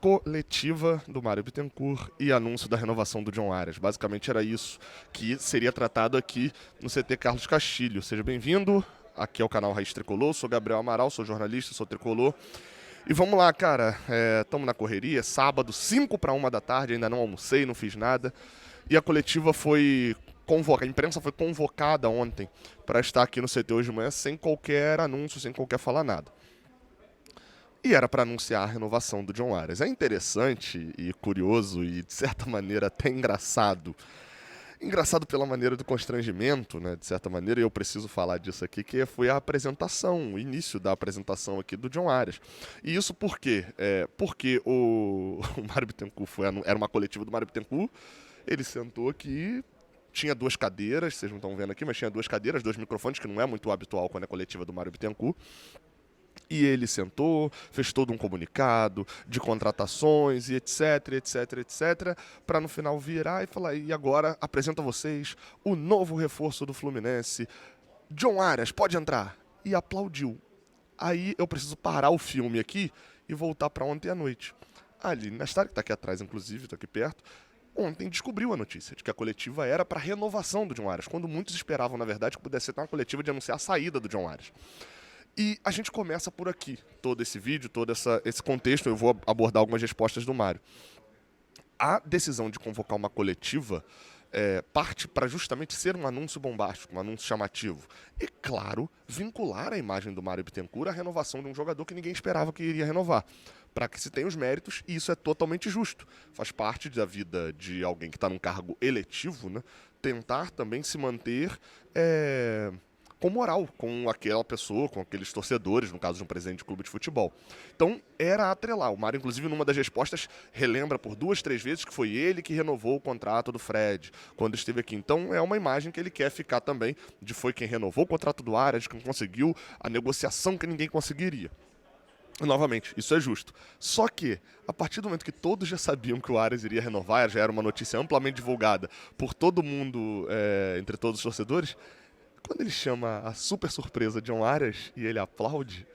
coletiva do Mário Bittencourt e anúncio da renovação do John Arias. Basicamente era isso que seria tratado aqui no CT Carlos Castilho. Seja bem-vindo, aqui é o canal Raiz Tricolor, sou Gabriel Amaral, sou jornalista, sou tricolor. E vamos lá, cara, estamos na correria, sábado, 5:45 da tarde, ainda não almocei, não fiz nada. E a coletiva foi convocada, a imprensa foi convocada ontem para estar aqui no CT hoje de manhã sem qualquer anúncio, sem qualquer falar nada. E era para anunciar a renovação do John Arias. É interessante e curioso e, de certa maneira, até engraçado. Engraçado pela maneira do constrangimento, né, de certa maneira, e eu preciso falar disso aqui, que foi a apresentação, o início da apresentação aqui do John Arias. E isso por quê? Porque o Mário Bittencourt era uma coletiva do Mário Bittencourt, ele sentou aqui, tinha 2 cadeiras, vocês não estão vendo aqui, mas tinha 2 cadeiras, 2 microfones, que não é muito habitual quando é coletiva do Mário Bittencourt. E ele sentou, fez todo um comunicado de contratações e etc, para no final virar e falar, e agora apresento a vocês o novo reforço do Fluminense, John Arias, pode entrar. E aplaudiu. Aí eu preciso parar o filme aqui e voltar para ontem à noite. A Aline Nastari, que está aqui atrás, inclusive, está aqui perto, ontem descobriu a notícia de que a coletiva era para renovação do John Arias, quando muitos esperavam, na verdade, que pudesse ser uma coletiva de anunciar a saída do John Arias. E a gente começa por aqui, todo esse vídeo, todo esse contexto, eu vou abordar algumas respostas do Mário. A decisão de convocar uma coletiva parte para justamente ser um anúncio bombástico, um anúncio chamativo. E, claro, vincular a imagem do Mário Bittencourt à renovação de um jogador que ninguém esperava que iria renovar. Para que se tenha os méritos, e isso é totalmente justo. Faz parte da vida de alguém que está num cargo eletivo, né? Tentar também se manter com moral, com aquela pessoa, com aqueles torcedores, no caso de um presidente de clube de futebol. Então, era atrelar. O Mário, inclusive, numa das respostas, relembra por 2, 3 vezes que foi ele que renovou o contrato do Fred, quando esteve aqui. Então, é uma imagem que ele quer ficar também, de foi quem renovou o contrato do Arias, quem conseguiu a negociação que ninguém conseguiria. Novamente, isso é justo. Só que, a partir do momento que todos já sabiam que o Arias iria renovar, já era uma notícia amplamente divulgada por todo mundo, entre todos os torcedores, quando ele chama a super surpresa John Arias e ele aplaude,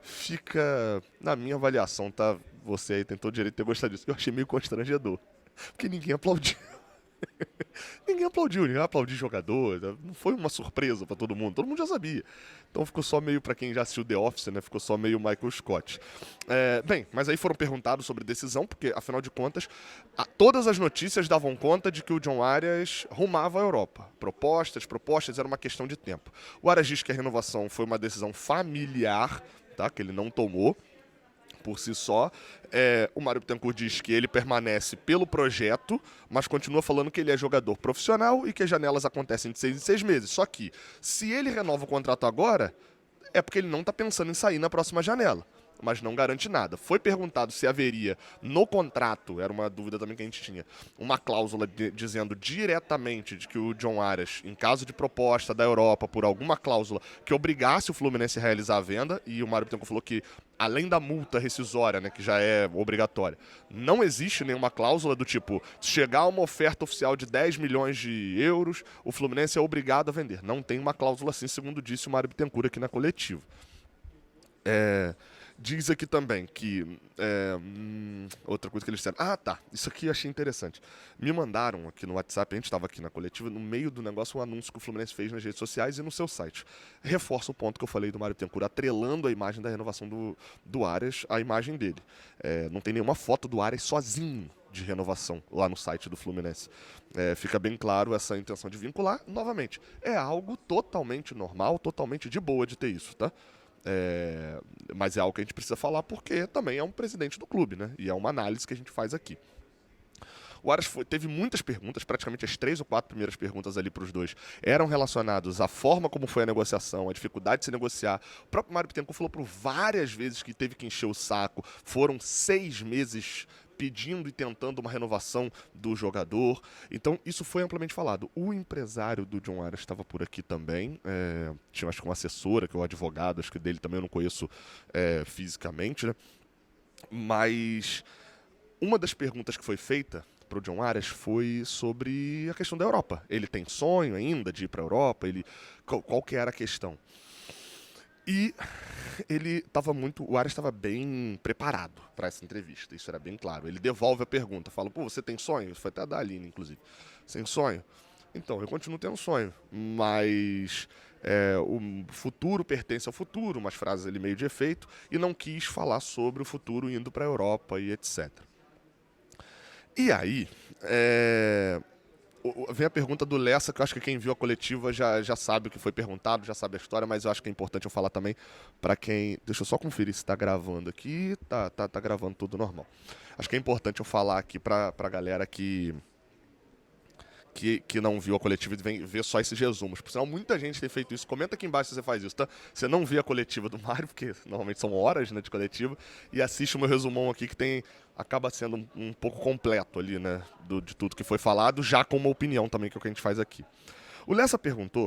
fica, na minha avaliação, tá? Você aí tem todo o direito de ter gostado disso. Eu achei meio constrangedor, porque ninguém aplaudiu. Ninguém aplaudiu jogador, não foi uma surpresa pra todo mundo já sabia. Então ficou só meio, pra quem já assistiu The Office, né, ficou só meio Michael Scott. Bem, mas aí foram perguntados sobre decisão, porque afinal de contas, todas as notícias davam conta de que o John Arias rumava à Europa. Propostas, era uma questão de tempo. O Arias diz que a renovação foi uma decisão familiar, tá, que ele não tomou por si só. O Mário Bittencourt diz que ele permanece pelo projeto, mas continua falando que ele é jogador profissional e que as janelas acontecem de 6 em 6 meses. Só que, se ele renova o contrato agora, é porque ele não está pensando em sair na próxima janela, mas não garante nada. Foi perguntado se haveria no contrato, era uma dúvida também que a gente tinha, uma cláusula dizendo diretamente de que o John Arias, em caso de proposta da Europa por alguma cláusula que obrigasse o Fluminense a realizar a venda, e o Mário Bittencourt falou que, além da multa rescisória, né, que já é obrigatória, não existe nenhuma cláusula do tipo, se chegar uma oferta oficial de 10 milhões de euros, o Fluminense é obrigado a vender. Não tem uma cláusula assim, segundo disse o Mário Bittencourt aqui na coletiva. Diz aqui também que... outra coisa que eles disseram... Ah, tá. Isso aqui eu achei interessante. Me mandaram aqui no WhatsApp, a gente estava aqui na coletiva, no meio do negócio, um anúncio que o Fluminense fez nas redes sociais e no seu site. Reforça o ponto que eu falei do Mário Bittencourt, atrelando a imagem da renovação do Arias à imagem dele. Não tem nenhuma foto do Arias sozinho de renovação lá no site do Fluminense. Fica bem claro essa intenção de vincular. Novamente, é algo totalmente normal, totalmente de boa de ter isso, tá? Mas é algo que a gente precisa falar porque também é um presidente do clube, né? E é uma análise que a gente faz aqui. O Arias teve muitas perguntas, praticamente as 3 ou 4 primeiras perguntas ali para os dois eram relacionadas à forma como foi a negociação, a dificuldade de se negociar. O próprio Mário Bittencourt falou por várias vezes que teve que encher o saco. Foram 6 meses pedindo e tentando uma renovação do jogador. Então, isso foi amplamente falado. O empresário do John Arias estava por aqui também. Tinha, acho que uma assessora, que é o advogado, acho que dele também eu não conheço fisicamente, né? Mas uma das perguntas que foi feita para o John Arias foi sobre a questão da Europa. Ele tem sonho ainda de ir para a Europa? Qual que era a questão? E o Arias estava bem preparado para essa entrevista, isso era bem claro. Ele devolve a pergunta, fala, pô, você tem sonho? Isso foi até da Aline, inclusive. Sem sonho? Então, eu continuo tendo sonho, mas o futuro pertence ao futuro, umas frases ali meio de efeito, e não quis falar sobre o futuro indo para a Europa e etc. E aí, vem a pergunta do Lessa, que eu acho que quem viu a coletiva já sabe o que foi perguntado, já sabe a história, mas eu acho que é importante eu falar também para quem... Deixa eu só conferir se está gravando aqui. Tá gravando tudo normal. Acho que é importante eu falar aqui para a galera que não viu a coletiva e vem ver só esses resumos. Por sinal, muita gente tem feito isso. Comenta aqui embaixo se você faz isso, tá? Você não viu a coletiva do Mário, porque normalmente são horas, né, de coletiva, e assiste o meu resumão aqui que acaba sendo um pouco completo ali, né, de tudo que foi falado, já com uma opinião também, que é o que a gente faz aqui. O Lessa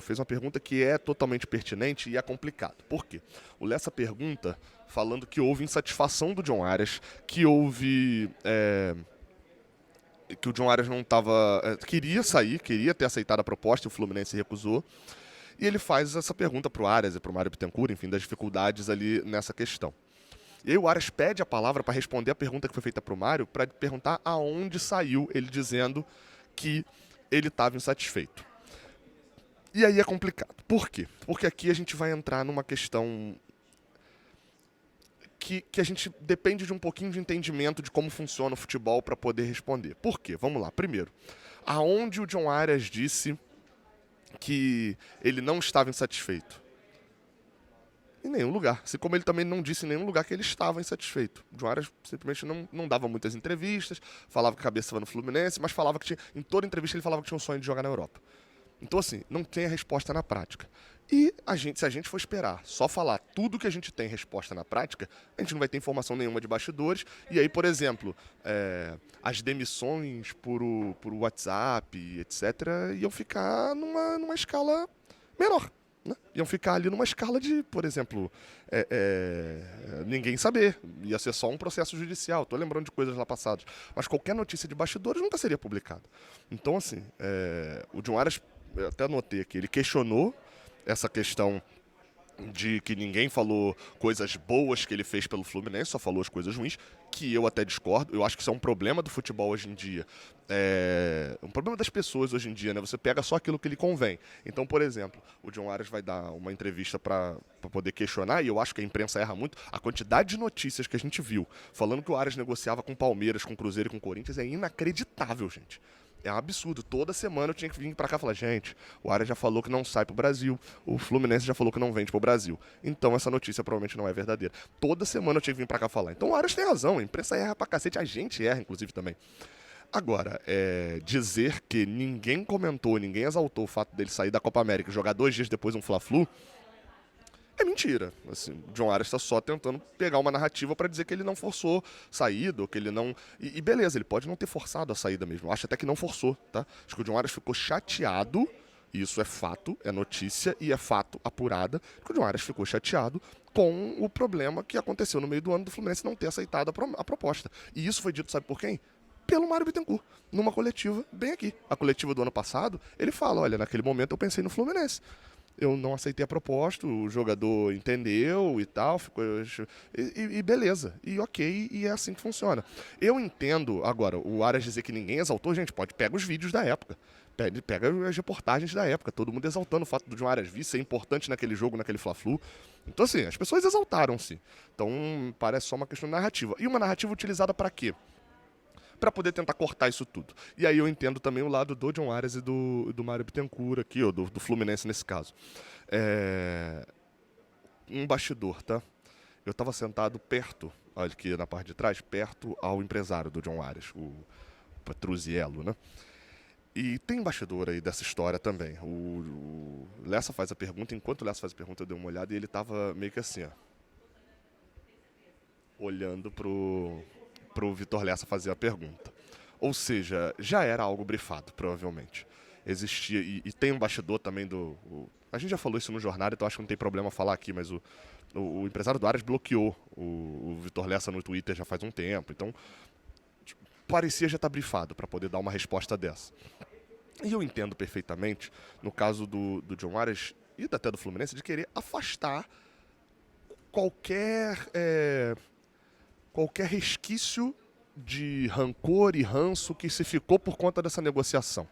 fez uma pergunta que é totalmente pertinente e é complicado. Por quê? O Lessa pergunta falando que houve insatisfação do John Arias, que houve... que o John Arias não estava... queria sair, queria ter aceitado a proposta, e o Fluminense recusou. E ele faz essa pergunta para o Arias e para o Mário Bittencourt, enfim, das dificuldades ali nessa questão. E aí o Arias pede a palavra para responder a pergunta que foi feita para o Mário, para perguntar aonde saiu ele dizendo que ele estava insatisfeito. E aí é complicado. Por quê? Porque aqui a gente vai entrar numa questão que a gente depende de um pouquinho de entendimento de como funciona o futebol para poder responder. Por quê? Vamos lá. Primeiro, aonde o John Arias disse que ele não estava insatisfeito? Em nenhum lugar. Assim como ele também não disse em nenhum lugar que ele estava insatisfeito. O John Arias simplesmente não dava muitas entrevistas, falava que a cabeça estava no Fluminense, mas falava que em toda entrevista ele falava que tinha um sonho de jogar na Europa. Então, assim, não tem a resposta na prática. E se a gente for esperar só falar tudo que a gente tem resposta na prática, a gente não vai ter informação nenhuma de bastidores. E aí, por exemplo, as demissões por WhatsApp, etc., iam ficar numa escala menor. Né? Iam ficar ali numa escala de, por exemplo, ninguém saber. Ia ser só um processo judicial. Estou lembrando de coisas lá passadas. Mas qualquer notícia de bastidores nunca seria publicada. Então, assim, o John Arias, eu até anotei aqui, ele questionou essa questão de que ninguém falou coisas boas que ele fez pelo Fluminense, só falou as coisas ruins, que eu até discordo. Eu acho que isso é um problema do futebol hoje em dia. Um problema das pessoas hoje em dia, né? Você pega só aquilo que lhe convém. Então, por exemplo, o John Arias vai dar uma entrevista para poder questionar, e eu acho que a imprensa erra muito, a quantidade de notícias que a gente viu falando que o Arias negociava com Palmeiras, com Cruzeiro e com Corinthians é inacreditável, gente. É um absurdo. Toda semana eu tinha que vir pra cá e falar, gente, o Arias já falou que não sai pro Brasil, o Fluminense já falou que não vende pro Brasil. Então essa notícia provavelmente não é verdadeira. Toda semana eu tinha que vir pra cá falar. Então o Arias tem razão, a imprensa erra pra cacete, a gente erra, inclusive, também. Agora, dizer que ninguém comentou, ninguém exaltou o fato dele sair da Copa América e jogar 2 dias depois um Fla-Flu, é mentira. Assim, o John Arias está só tentando pegar uma narrativa para dizer que ele não forçou saída, ou que ele não... E beleza, ele pode não ter forçado a saída mesmo. Eu acho até que não forçou, tá? Acho que o John Arias ficou chateado, e isso é fato, é notícia e é fato apurada, que o John Arias ficou chateado com o problema que aconteceu no meio do ano do Fluminense não ter aceitado a proposta. E isso foi dito, sabe por quem? Pelo Mário Bittencourt, numa coletiva bem aqui. A coletiva do ano passado, ele fala, olha, naquele momento eu pensei no Fluminense. Eu não aceitei a proposta, o jogador entendeu e tal, ficou, e beleza, e ok, e é assim que funciona. Eu entendo, agora, o Arias dizer que ninguém exaltou, gente, pega os vídeos da época, pega as reportagens da época, todo mundo exaltando o fato do John Arias vir ser importante naquele jogo, naquele Fla-Flu. Então, assim, as pessoas exaltaram-se. Então, parece só uma questão de narrativa. E uma narrativa utilizada para quê? Para poder tentar cortar isso tudo. E aí eu entendo também o lado do John Arias e do Mário Bittencourt aqui, ou do Fluminense nesse caso. Um bastidor, tá? Eu estava sentado perto, olha aqui na parte de trás, perto ao empresário do John Arias, o Patruzziello, né? E tem bastidor aí dessa história também. O Lessa faz a pergunta, enquanto o Lessa faz a pergunta eu dei uma olhada e ele estava meio que assim, ó, olhando pro Vitor Lessa fazer a pergunta. Ou seja, já era algo brifado, provavelmente. Existia, e tem um bastidor também a gente já falou isso no jornal, então acho que não tem problema falar aqui, mas o empresário do Arias bloqueou o Vitor Lessa no Twitter já faz um tempo, então parecia já estar brifado para poder dar uma resposta dessa. E eu entendo perfeitamente, no caso do John Arias e até do Fluminense, de querer afastar qualquer resquício de rancor e ranço que se ficou por conta dessa negociação.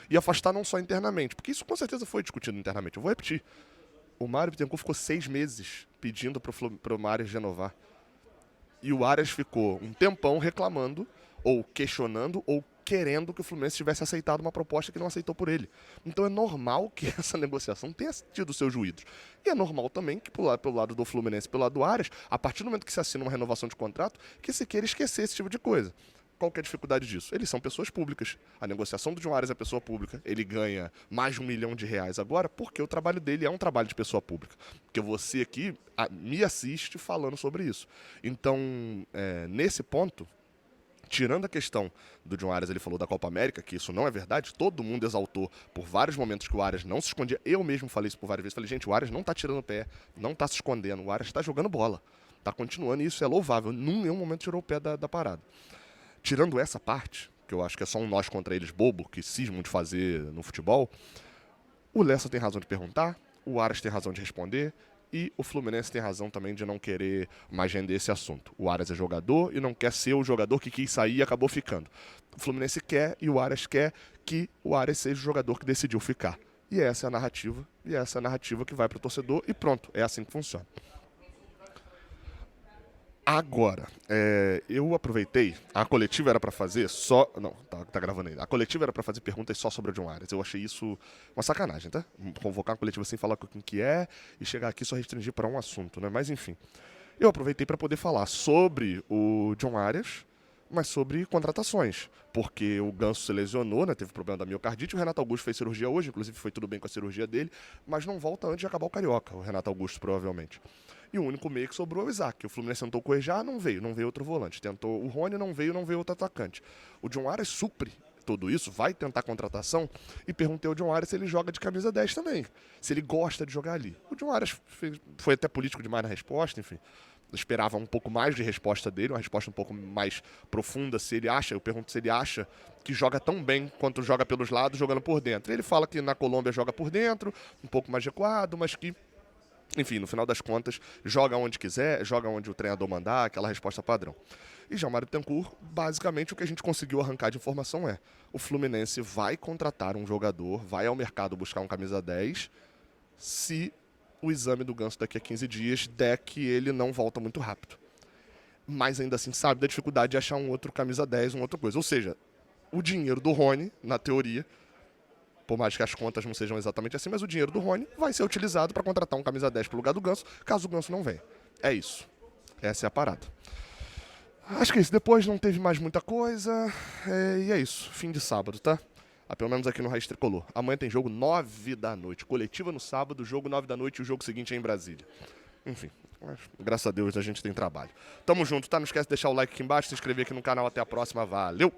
E afastar não só internamente, porque isso com certeza foi discutido internamente. Eu vou repetir. O Mário Bittencourt ficou 6 meses pedindo para o Arias renovar. E o Arias ficou um tempão reclamando, ou questionando, ou querendo que o Fluminense tivesse aceitado uma proposta que não aceitou por ele. Então é normal que essa negociação tenha tido seus ruídos. E é normal também que, pelo lado do Fluminense, pelo lado do Arias, a partir do momento que se assina uma renovação de contrato, que se queira esquecer esse tipo de coisa. Qual que é a dificuldade disso? Eles são pessoas públicas. A negociação do John Arias é pessoa pública. Ele ganha mais de R$ 1 milhão agora porque o trabalho dele é um trabalho de pessoa pública. Porque você aqui me assiste falando sobre isso. Então, nesse ponto, tirando a questão do John Arias, ele falou da Copa América, que isso não é verdade, todo mundo exaltou por vários momentos que o Arias não se escondia. Eu mesmo falei isso por várias vezes. Falei, gente, o Arias não tá tirando o pé, não tá se escondendo, o Arias tá jogando bola. Tá continuando e isso é louvável. Em nenhum momento tirou o pé da parada. Tirando essa parte, que eu acho que é só um nós contra eles bobo, que cismam de fazer no futebol, o Lessa tem razão de perguntar, o Arias tem razão de responder, e o Fluminense tem razão também de não querer mais render esse assunto. O Arias é jogador e não quer ser o jogador que quis sair e acabou ficando. O Fluminense quer e o Arias quer que o Arias seja o jogador que decidiu ficar. E essa é a narrativa, e essa é a narrativa que vai para o torcedor, e pronto, é assim que funciona. Agora, eu aproveitei, a coletiva era pra fazer só... Não, tá gravando ainda. A coletiva era pra fazer perguntas só sobre o John Arias. Eu achei isso uma sacanagem, tá? Convocar uma coletiva sem falar com quem que é e chegar aqui só restringir pra um assunto, né? Mas enfim, eu aproveitei pra poder falar sobre o John Arias, mas sobre contratações. Porque o Ganso se lesionou, né? Teve problema da miocardite, o Renato Augusto fez cirurgia hoje, inclusive foi tudo bem com a cirurgia dele, mas não volta antes de acabar o Carioca, o Renato Augusto, provavelmente. E o único meio que sobrou é o Isaac. O Fluminense tentou com o Ejá, não veio outro volante. Tentou o Rony, não veio outro atacante. O John Arias supre tudo isso, vai tentar contratação, e perguntei ao John Arias se ele joga de camisa 10 também, se ele gosta de jogar ali. O John Arias foi até político demais na resposta, enfim. Eu esperava um pouco mais de resposta dele, uma resposta um pouco mais profunda, se ele acha, eu pergunto se ele acha que joga tão bem quanto joga pelos lados, jogando por dentro. Ele fala que na Colômbia joga por dentro, um pouco mais recuado, mas que, enfim, no final das contas, joga onde quiser, joga onde o treinador mandar, aquela resposta padrão. E já o Mário Bittencourt, basicamente o que a gente conseguiu arrancar de informação é: o Fluminense vai contratar um jogador, vai ao mercado buscar um camisa 10, se o exame do Ganso daqui a 15 dias der que ele não volta muito rápido. Mas ainda assim sabe da dificuldade de achar um outro camisa 10, uma outra coisa. Ou seja, o dinheiro do Rony, na teoria, por mais que as contas não sejam exatamente assim, mas o dinheiro do Rony vai ser utilizado para contratar um camisa 10 para o lugar do Ganso, caso o Ganso não venha. É isso. Essa é a parada. Acho que é isso. Depois não teve mais muita coisa. E é isso. Fim de sábado, tá? Pelo menos aqui no Raiz Tricolor. Amanhã tem jogo 9 da noite. Coletiva no sábado, jogo 9 da noite e o jogo seguinte é em Brasília. Enfim, graças a Deus a gente tem trabalho. Tamo junto, tá? Não esquece de deixar o like aqui embaixo, se inscrever aqui no canal. Até a próxima. Valeu!